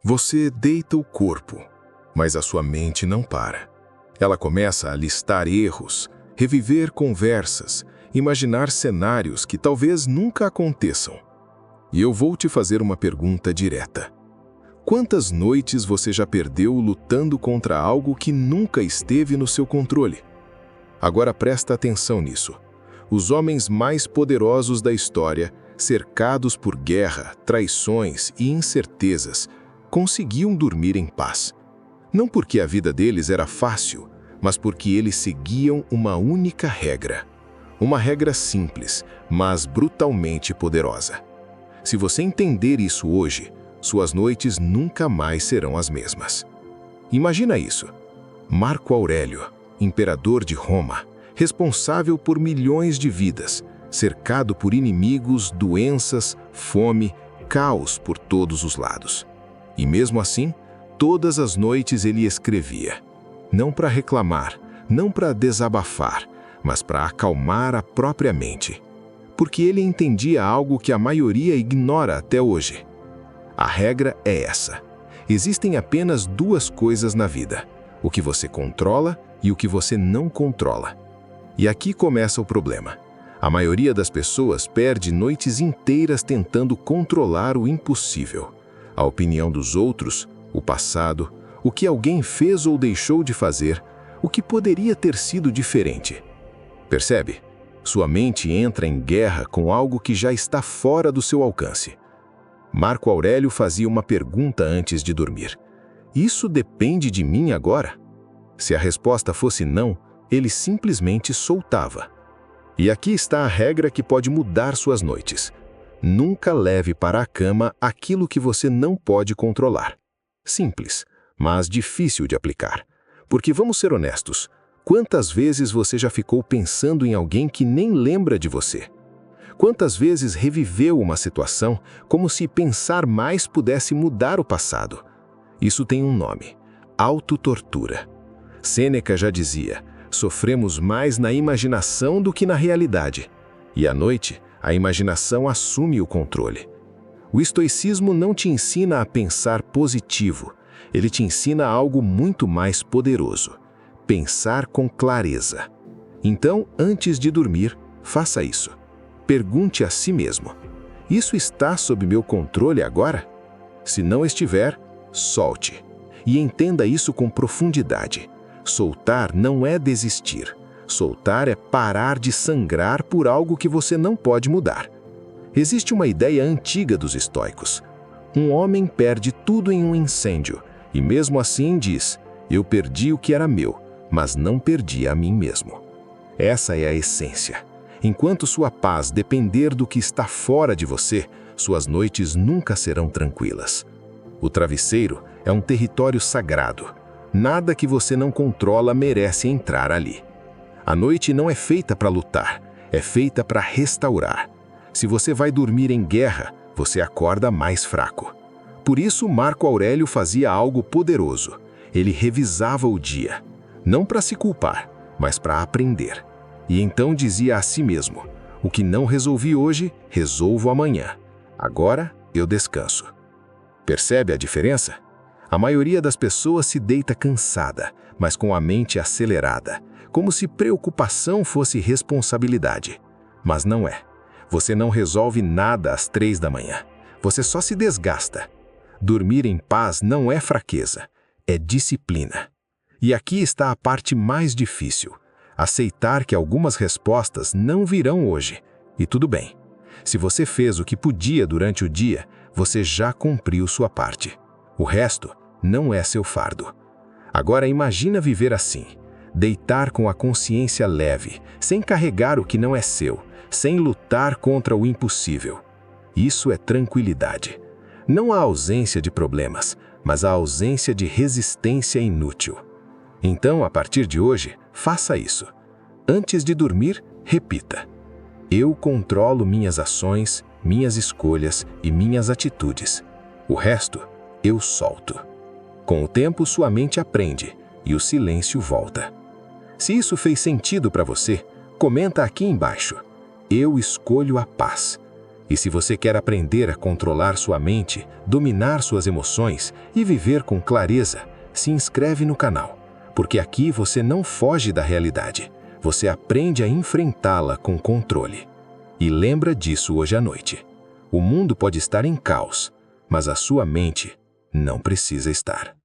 Você deita o corpo, mas a sua mente não para. Ela começa a listar erros, reviver conversas, imaginar cenários que talvez nunca aconteçam. E eu vou te fazer uma pergunta direta. Quantas noites você já perdeu lutando contra algo que nunca esteve no seu controle? Agora presta atenção nisso. Os homens mais poderosos da história, cercados por guerra, traições e incertezas, conseguiam dormir em paz. Não porque a vida deles era fácil, mas porque eles seguiam uma única regra. Uma regra simples, mas brutalmente poderosa. Se você entender isso hoje, suas noites nunca mais serão as mesmas. Imagina isso. Marco Aurélio, imperador de Roma, responsável por milhões de vidas, cercado por inimigos, doenças, fome, caos por todos os lados. E mesmo assim, todas as noites ele escrevia. Não para reclamar, não para desabafar, mas para acalmar a própria mente. Porque ele entendia algo que a maioria ignora até hoje. A regra é essa. Existem apenas duas coisas na vida: o que você controla e o que você não controla. E aqui começa o problema. A maioria das pessoas perde noites inteiras tentando controlar o impossível. A opinião dos outros, o passado, o que alguém fez ou deixou de fazer, o que poderia ter sido diferente. Percebe? Sua mente entra em guerra com algo que já está fora do seu alcance. Marco Aurélio fazia uma pergunta antes de dormir. Isso depende de mim agora? Se a resposta fosse não, ele simplesmente soltava. E aqui está a regra que pode mudar suas noites. Nunca leve para a cama aquilo que você não pode controlar. Simples, mas difícil de aplicar. Porque vamos ser honestos, quantas vezes você já ficou pensando em alguém que nem lembra de você? Quantas vezes reviveu uma situação como se pensar mais pudesse mudar o passado? Isso tem um nome: autotortura. Sêneca já dizia: sofremos mais na imaginação do que na realidade. E à noite, a imaginação assume o controle. O estoicismo não te ensina a pensar positivo. Ele te ensina algo muito mais poderoso: pensar com clareza. Então, antes de dormir, faça isso. Pergunte a si mesmo: isso está sob meu controle agora? Se não estiver, solte. E entenda isso com profundidade. Soltar não é desistir. Soltar é parar de sangrar por algo que você não pode mudar. Existe uma ideia antiga dos estoicos. Um homem perde tudo em um incêndio, e mesmo assim diz: eu perdi o que era meu, mas não perdi a mim mesmo. Essa é a essência. Enquanto sua paz depender do que está fora de você, suas noites nunca serão tranquilas. O travesseiro é um território sagrado. Nada que você não controla merece entrar ali. A noite não é feita para lutar, é feita para restaurar. Se você vai dormir em guerra, você acorda mais fraco. Por isso, Marco Aurélio fazia algo poderoso. Ele revisava o dia, não para se culpar, mas para aprender. E então dizia a si mesmo: o que não resolvi hoje, resolvo amanhã. Agora eu descanso. Percebe a diferença? A maioria das pessoas se deita cansada, mas com a mente acelerada, como se preocupação fosse responsabilidade. Mas não é. Você não resolve nada às 3 da manhã. Você só se desgasta. Dormir em paz não é fraqueza, é disciplina. E aqui está a parte mais difícil: aceitar que algumas respostas não virão hoje. E tudo bem. Se você fez o que podia durante o dia, você já cumpriu sua parte. O resto não é seu fardo. Agora imagina viver assim: deitar com a consciência leve, sem carregar o que não é seu, sem lutar contra o impossível. Isso é tranquilidade. Não a ausência de problemas, mas a ausência de resistência inútil. Então, a partir de hoje, faça isso. Antes de dormir, repita: eu controlo minhas ações, minhas escolhas e minhas atitudes. O resto, eu solto. Com o tempo, sua mente aprende e o silêncio volta. Se isso fez sentido para você, comenta aqui embaixo: eu escolho a paz. E se você quer aprender a controlar sua mente, dominar suas emoções e viver com clareza, se inscreve no canal, porque aqui você não foge da realidade, você aprende a enfrentá-la com controle. E lembra disso hoje à noite. O mundo pode estar em caos, mas a sua mente não precisa estar.